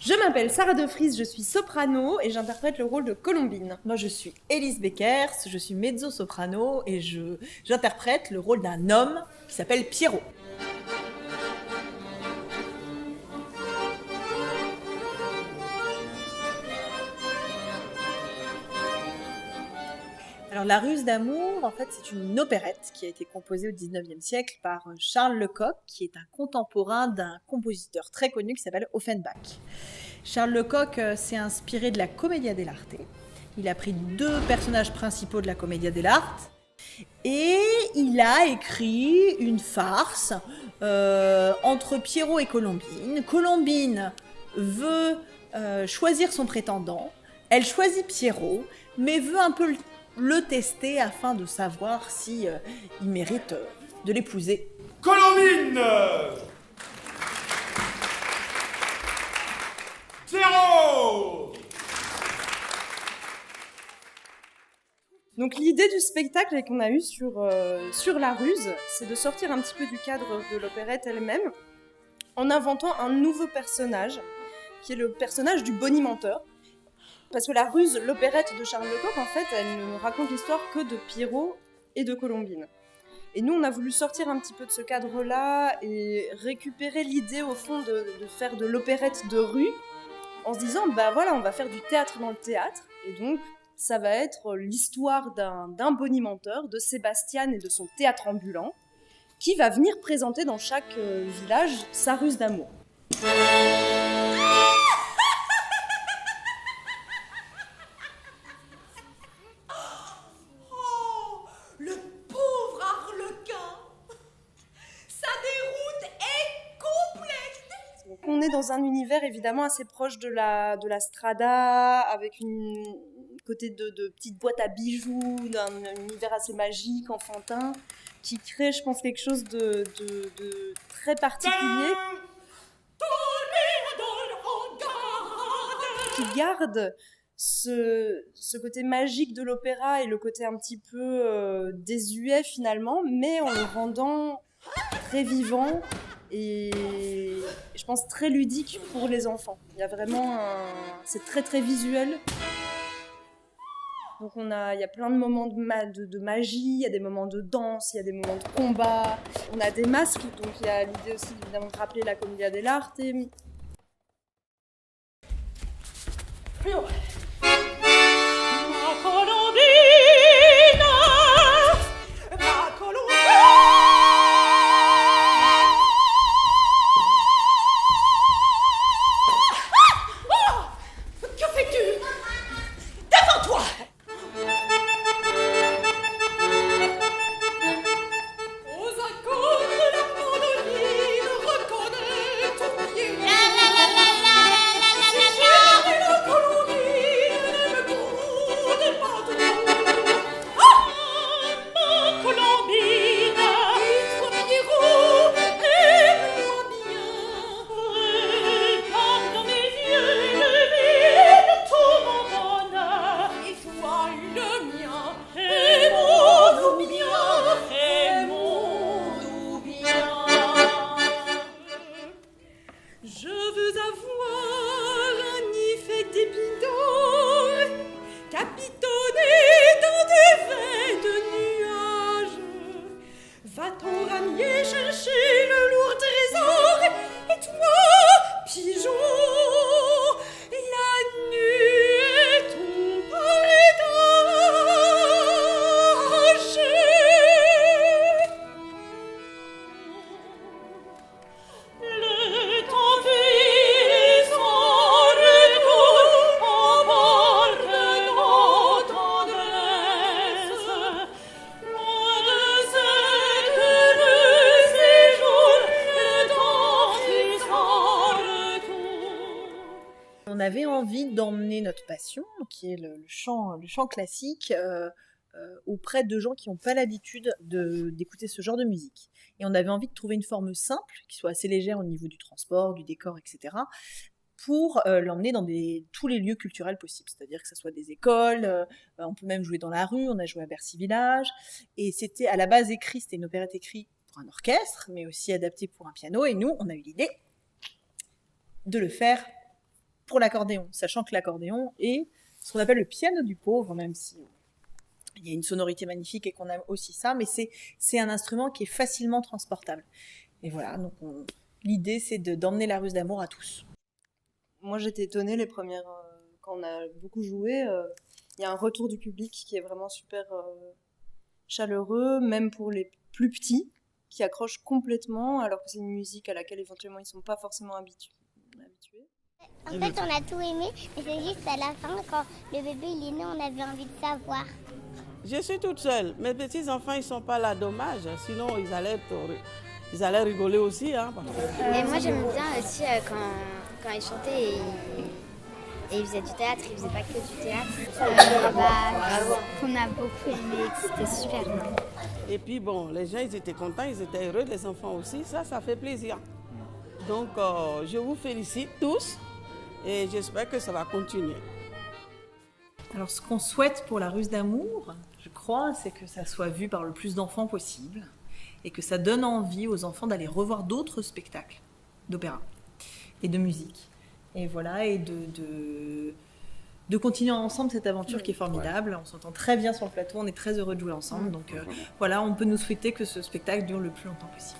Je m'appelle Sarah De Vries, je suis soprano et j'interprète le rôle de Colombine. Moi, je suis Élise Beckers, je suis mezzo-soprano et j'interprète le rôle d'un homme qui s'appelle Pierrot. Alors, La Ruse d'amour, en fait, c'est une opérette qui a été composée au XIXe siècle par Charles Lecoq, qui est un contemporain d'un compositeur très connu qui s'appelle Offenbach. Charles Lecoq s'est inspiré de la Commedia dell'arte. Il a pris deux personnages principaux de la Commedia dell'arte et il a écrit une farce entre Pierrot et Colombine. Colombine veut choisir son prétendant, elle choisit Pierrot, mais veut un peu le tester afin de savoir si il mérite de l'épouser. Colombine! Pierrot! Donc l'idée du spectacle qu'on a eu sur La Ruse, c'est de sortir un petit peu du cadre de l'opérette elle-même en inventant un nouveau personnage, qui est le personnage du bonimenteur. Parce que La Ruse, l'opérette de Charles Lecoq, en fait, elle ne raconte l'histoire que de Pierrot et de Colombine. Et nous, on a voulu sortir un petit peu de ce cadre-là et récupérer l'idée, au fond, de faire de l'opérette de rue, en se disant, bah voilà, on va faire du théâtre dans le théâtre, et donc ça va être l'histoire d'un bonimenteur, de Sébastien et de son théâtre ambulant, qui va venir présenter dans chaque village sa ruse d'amour. Le pauvre Arlequin! Sa déroute est complète! Donc on est dans un univers évidemment assez proche de la strada, avec une côté de petites boîtes à bijoux, d'un univers assez magique, enfantin, qui crée, je pense, quelque chose de très particulier, qui garde ce côté magique de l'opéra et le côté un petit peu désuet finalement, mais en le rendant très vivant et je pense très ludique pour les enfants. Il y a vraiment c'est très très visuel. Donc il y a plein de moments de magie, il y a des moments de danse, il y a des moments de combat, on a des masques, donc il y a l'idée aussi évidemment de rappeler la Commedia dell'arte. On avait envie d'emmener notre passion, qui est le chant classique, auprès de gens qui n'ont pas l'habitude d'écouter ce genre de musique. Et on avait envie de trouver une forme simple, qui soit assez légère au niveau du transport, du décor, etc., pour l'emmener dans tous les lieux culturels possibles. C'est-à-dire que ce soit des écoles, on peut même jouer dans la rue, on a joué à Bercy Village, et c'était à la base écrit, c'était une opérette écrite pour un orchestre, mais aussi adaptée pour un piano, et nous, on a eu l'idée de le faire pour l'accordéon, sachant que l'accordéon est ce qu'on appelle le piano du pauvre, même si il y a une sonorité magnifique et qu'on aime aussi ça, mais c'est un instrument qui est facilement transportable. Et voilà, donc l'idée c'est d'emmener la ruse d'amour à tous. Moi, j'étais étonnée les premières quand on a beaucoup joué. Il y a un retour du public qui est vraiment super chaleureux, même pour les plus petits, qui accrochent complètement, alors que c'est une musique à laquelle éventuellement ils sont pas forcément habitués. En fait, on a tout aimé, mais c'est juste à la fin, quand le bébé il est né, on avait envie de savoir. Je suis toute seule. Mes petits-enfants, ils sont pas là, dommage. Sinon, ils allaient rigoler aussi. Hein, Mais moi, j'aime bien aussi quand ils chantaient et ils faisaient du théâtre. Ils faisaient pas que du théâtre. On a beaucoup aimé, c'était super. Et puis, bon, les gens, ils étaient contents, ils étaient heureux, les enfants aussi. Ça fait plaisir. Donc, je vous félicite tous et j'espère que ça va continuer. Alors, ce qu'on souhaite pour la ruse d'amour, je crois, c'est que ça soit vu par le plus d'enfants possible et que ça donne envie aux enfants d'aller revoir d'autres spectacles d'opéra et de musique. Et voilà, et de continuer ensemble cette aventure qui est formidable. On s'entend très bien sur le plateau, on est très heureux de jouer ensemble. Donc voilà, on peut nous souhaiter que ce spectacle dure le plus longtemps possible.